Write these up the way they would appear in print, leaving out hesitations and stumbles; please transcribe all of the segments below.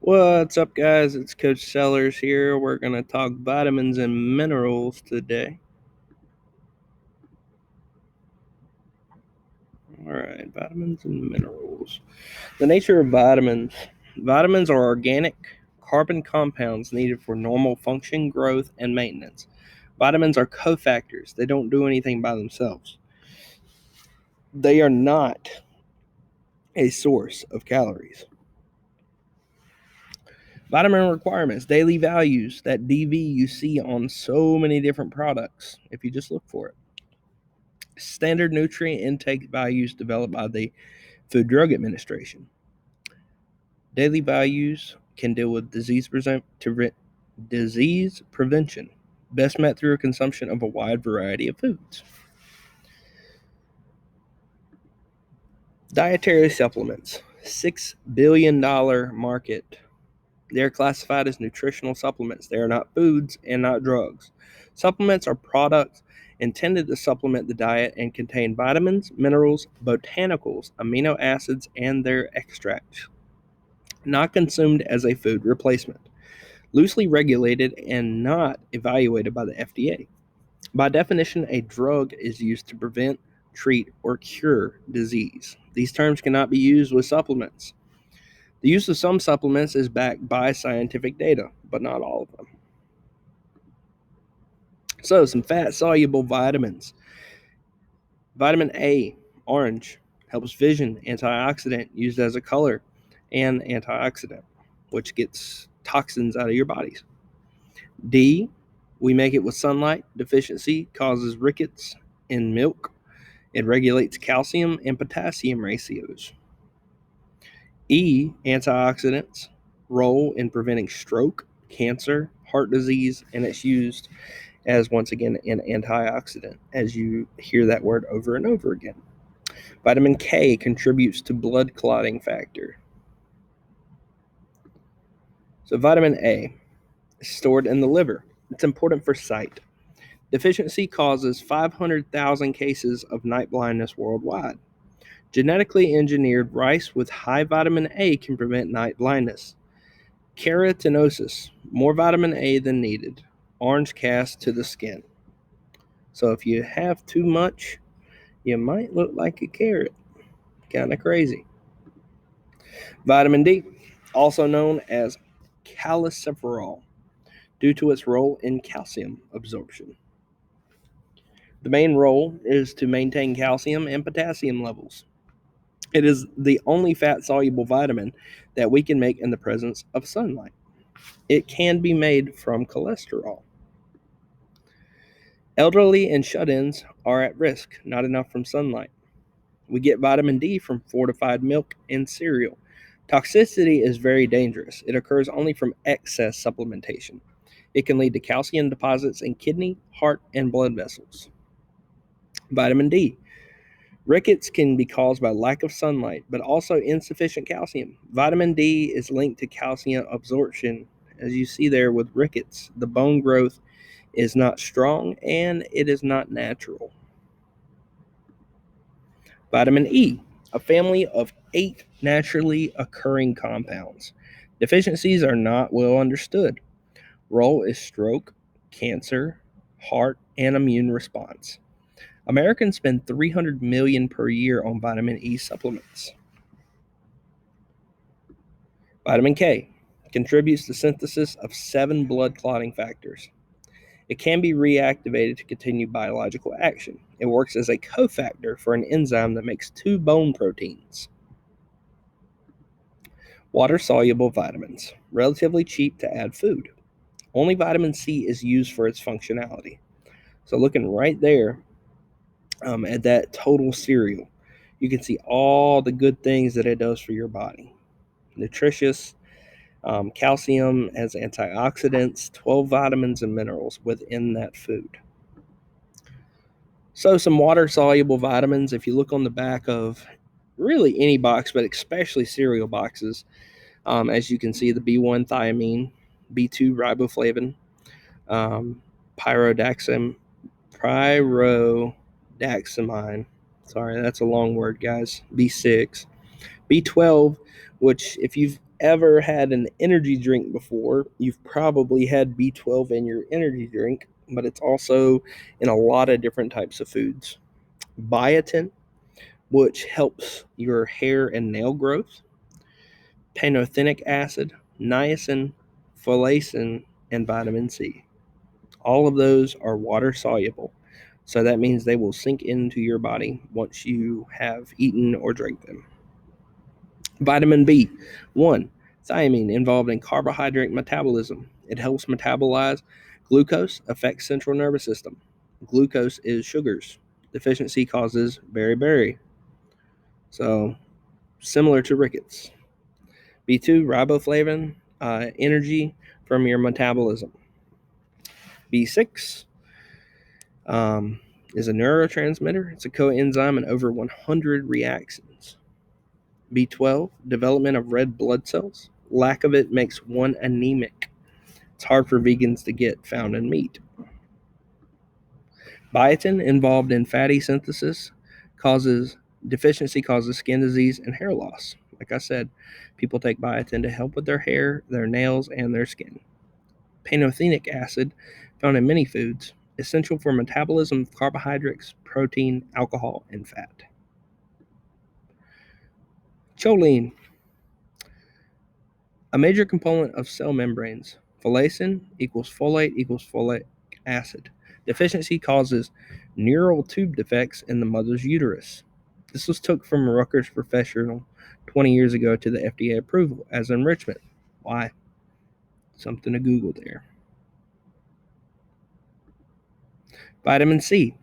What's up, guys? It's Coach Sellers here. We're going to talk vitamins and minerals today. All right, vitamins and minerals. The nature of vitamins. Vitamins are organic carbon compounds needed for normal function, growth, and maintenance. Vitamins are cofactors. They don't do anything by themselves. They are not a source of calories. Vitamin requirements, daily values, that DV you see on so many different products if you just look for it. Standard nutrient intake values developed by the Food Drug Administration. Daily values can deal with disease prevention, best met through a consumption of a wide variety of foods. Dietary supplements, $6 billion market. They're classified as nutritional supplements. They are not foods and not drugs. Supplements are products intended to supplement the diet and contain vitamins, minerals, botanicals, amino acids, and their extracts, not consumed as a food replacement, loosely regulated and not evaluated by the FDA. By definition, a drug is used to prevent, treat, or cure disease. These terms cannot be used with supplements. The use of some supplements is backed by scientific data, but not all of them. So, some fat soluble vitamins. Vitamin A, orange, helps vision, antioxidant, used as a color and antioxidant, which gets toxins out of your bodies. D, we make it with sunlight. Deficiency causes rickets in milk. It regulates calcium and potassium ratios. E, antioxidants, role in preventing stroke, cancer, heart disease, and it's used as, once again, an antioxidant, as you hear that word over and over again. Vitamin K contributes to blood clotting factor. So vitamin A is stored in the liver. It's important for sight. Deficiency causes 500,000 cases of night blindness worldwide. Genetically engineered rice with high vitamin A can prevent night blindness. Keratinosis, more vitamin A than needed. Orange cast to the skin. So if you have too much, you might look like a carrot. Kind of crazy. Vitamin D, also known as calciferol, due to its role in calcium absorption. The main role is to maintain calcium and potassium levels. It is the only fat soluble vitamin that we can make in the presence of sunlight. It can be made from cholesterol. Elderly and shut ins are at risk, not enough from sunlight. We get vitamin D from fortified milk and cereal. Toxicity is very dangerous. It occurs only from excess supplementation. It can lead to calcium deposits in kidney, heart, and blood vessels. Vitamin D. Rickets can be caused by lack of sunlight, but also insufficient calcium. Vitamin D is linked to calcium absorption, as you see there with rickets. The bone growth is not strong and it is not natural. Vitamin E, a family of 8 naturally occurring compounds. Deficiencies are not well understood. Role is stroke, cancer, heart, and immune response. Americans spend $300 million per year on vitamin E supplements. Vitamin K contributes to synthesis of 7 blood clotting factors. It can be reactivated to continue biological action. It works as a cofactor for an enzyme that makes 2 bone proteins. Water-soluble vitamins, relatively cheap to add food. Only vitamin C is used for its functionality. So looking right there at that total cereal, you can see all the good things that it does for your body. Nutritious, calcium as antioxidants, 12 vitamins and minerals within that food. So some water-soluble vitamins, if you look on the back of really any box, but especially cereal boxes, as you can see, the B1 thiamine, B2 riboflavin, um, pyridoxamine. Sorry, that's a long word, guys. B6, B12, which if you've ever had an energy drink before, you've probably had B12 in your energy drink, but it's also in a lot of different types of foods. Biotin, which helps your hair and nail growth. Pantothenic acid, niacin, folacin, and vitamin C. All of those are water soluble, so that means they will sink into your body once you have eaten or drank them. Vitamin B1, thiamine, involved in carbohydrate metabolism. It helps metabolize glucose, affects central nervous system. Glucose is sugars. Deficiency causes beriberi. So similar to rickets. B2, riboflavin, energy from your metabolism. B6 is a neurotransmitter. It's a coenzyme in over 100 reactions. B12, development of red blood cells. Lack of it makes one anemic. It's hard for vegans to get found in meat. Biotin, involved in fatty synthesis, deficiency causes skin disease and hair loss. Like I said, people take biotin to help with their hair, their nails, and their skin. Pantothenic acid, found in many foods, essential for metabolism of carbohydrates, protein, alcohol, and fat. Choline, a major component of cell membranes. Folacin equals folate equals folic acid. Deficiency causes neural tube defects in the mother's uterus. This was took from a Rutgers professional 20 years ago to the FDA approval as enrichment. Why? Something to Google there. Vitamin C,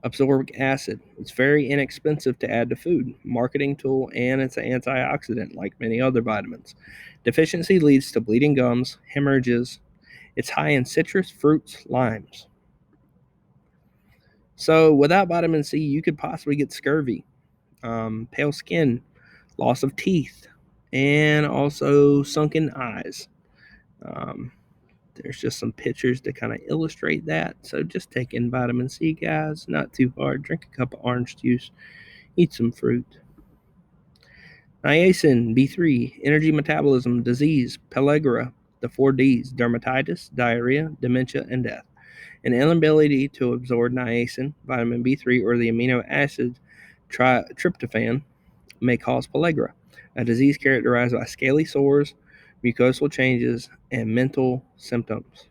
absorbic acid. It's very inexpensive to add to food, marketing tool, and it's an antioxidant like many other vitamins. Deficiency leads to bleeding gums, hemorrhages. It's high in citrus, fruits, limes. So without vitamin C, you could possibly get scurvy, pale skin, loss of teeth, and also sunken eyes. Um, there's just some pictures to kind of illustrate that. So just take in vitamin C, guys. Not too hard. Drink a cup of orange juice. Eat some fruit. Niacin, B3, energy metabolism, disease, pellagra, the 4Ds, dermatitis, diarrhea, dementia, and death. An inability to absorb niacin, vitamin B3, or the amino acid tryptophan may cause pellagra, a disease characterized by scaly sores, mucosal changes, and mental symptoms.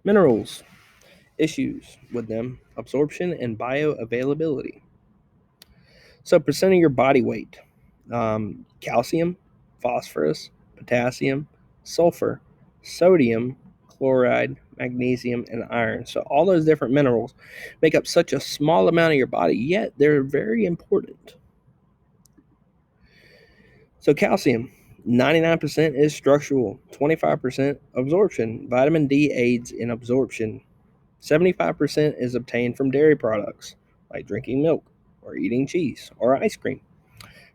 Minerals, issues with them, absorption and bioavailability. So, percent of your body weight: calcium, phosphorus, potassium, sulfur, sodium, chloride, magnesium, and iron. So, all those different minerals make up such a small amount of your body, yet they're very important. So, calcium, 99% is structural, 25% absorption. Vitamin D aids in absorption. 75% is obtained from dairy products, like drinking milk or eating cheese or ice cream.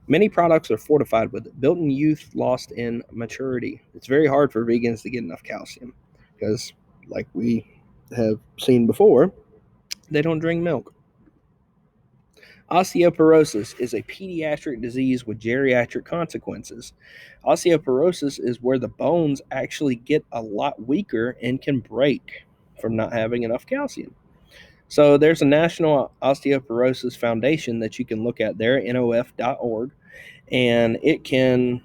Many products are fortified with it, built in youth, lost in maturity. It's very hard for vegans to get enough calcium because, like we have seen before, they don't drink milk. Osteoporosis is a pediatric disease with geriatric consequences. Osteoporosis is where the bones actually get a lot weaker and can break from not having enough calcium. So there's a National Osteoporosis Foundation that you can look at there, nof.org, and it can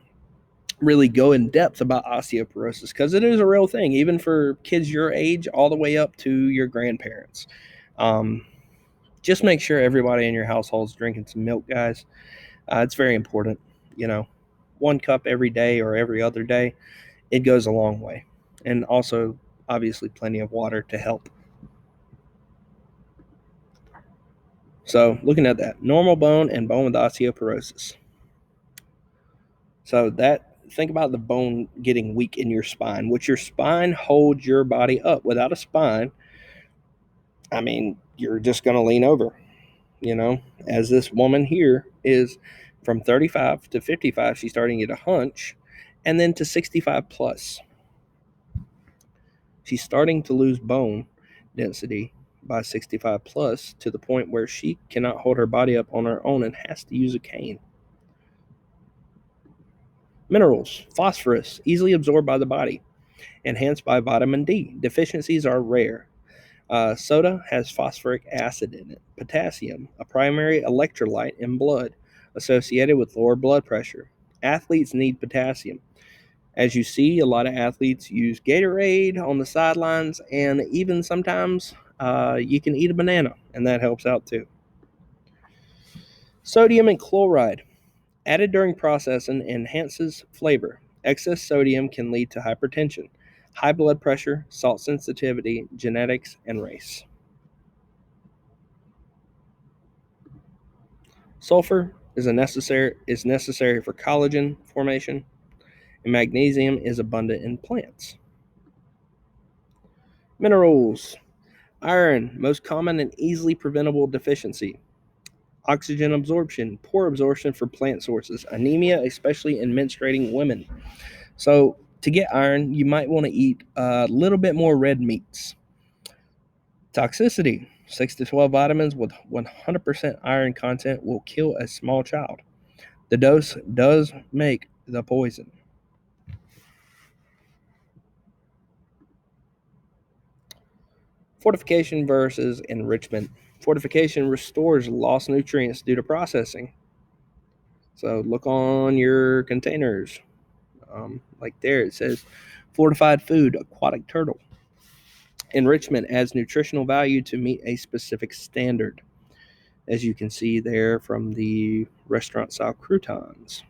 really go in depth about osteoporosis because it is a real thing, even for kids your age all the way up to your grandparents. Just make sure everybody in your household is drinking some milk, guys. It's very important. 1 cup every day or every other day, it goes a long way. And also, obviously, plenty of water to help. So, looking at that, normal bone and bone with osteoporosis. So think about the bone getting weak in your spine, which your spine holds your body up. Without a spine, you're just going to lean over, as this woman here is from 35 to 55, she's starting to get a hunch, and then to 65 plus. She's starting to lose bone density by 65 plus to the point where she cannot hold her body up on her own and has to use a cane. Minerals, phosphorus, easily absorbed by the body, enhanced by vitamin D. Deficiencies are rare. Soda has phosphoric acid in it. Potassium, a primary electrolyte in blood, associated with lower blood pressure. Athletes need potassium. As you see, a lot of athletes use Gatorade on the sidelines, and even sometimes you can eat a banana, and that helps out too. Sodium and chloride, added during processing, enhances flavor. Excess sodium can lead to hypertension, high blood pressure, salt sensitivity, genetics, and race. Sulfur is necessary for collagen formation, and magnesium is abundant in plants. Minerals. Iron, most common and easily preventable deficiency. Oxygen absorption, poor absorption for plant sources. Anemia, especially in menstruating women. So, to get iron, you might want to eat a little bit more red meats. Toxicity, 6 to 12 vitamins with 100% iron content will kill a small child. The dose does make the poison. Fortification versus enrichment. Fortification restores lost nutrients due to processing. So look on your containers. Like there, it says fortified food, aquatic turtle. Enrichment adds nutritional value to meet a specific standard, as you can see there from the restaurant style croutons.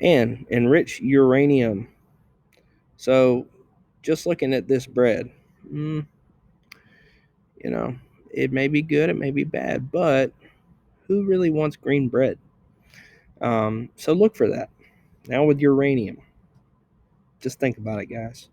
And enrich uranium. So just looking at this bread, you know, it may be good, it may be bad, but who really wants green bread? So look for that. Now with uranium, just think about it, guys.